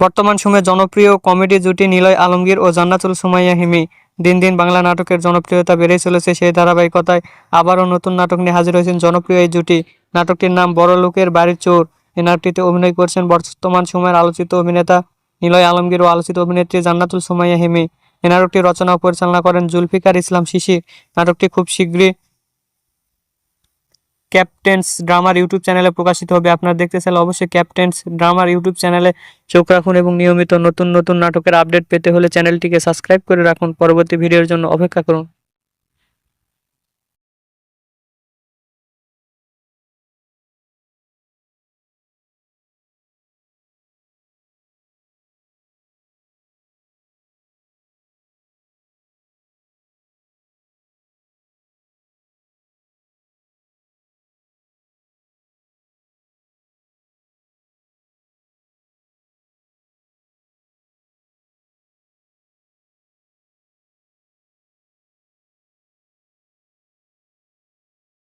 বর্তমান সময়ে জনপ্রিয় কমেডি জুটি নিলয় আলমগীর ও জান্নাতুল সুমাইয়া হিমি। দিন দিন বাংলা নাটকের জনপ্রিয়তা বেড়েই চলেছে, সেই ধারাবাহিকতায় আবারও নতুন নাটক নিয়ে হাজির হয়েছেন জনপ্রিয় এই জুটি। নাটকটির নাম বড়লোকের বাড়ির চোর। এই নাটকটিতে অভিনয় করছেন বর্তমান সময়ের আলোচিত অভিনেতা নিলয় আলমগীর ও আলোচিত অভিনেত্রী জান্নাতুল সুমাইয়া হিমি। এই নাটকটি রচনা ও পরিচালনা করেন জুলফিকার ইসলাম শিশির। নাটকটি খুব শীঘ্রই ক্যাপ্টেন্স ড্রামার ইউটিউব চ্যানেলে প্রকাশিত হবে। আপনারা দেখতে চাইলে অবশ্যই ক্যাপ্টেন্স ড্রামার ইউটিউব চ্যানেলে চোখ রাখুন এবং নিয়মিত নতুন নতুন নাটকের আপডেট পেতে হলে চ্যানেলটিকে সাবস্ক্রাইব করে রাখুন। পরবর্তী ভিডিওর জন্য অপেক্ষা করুন।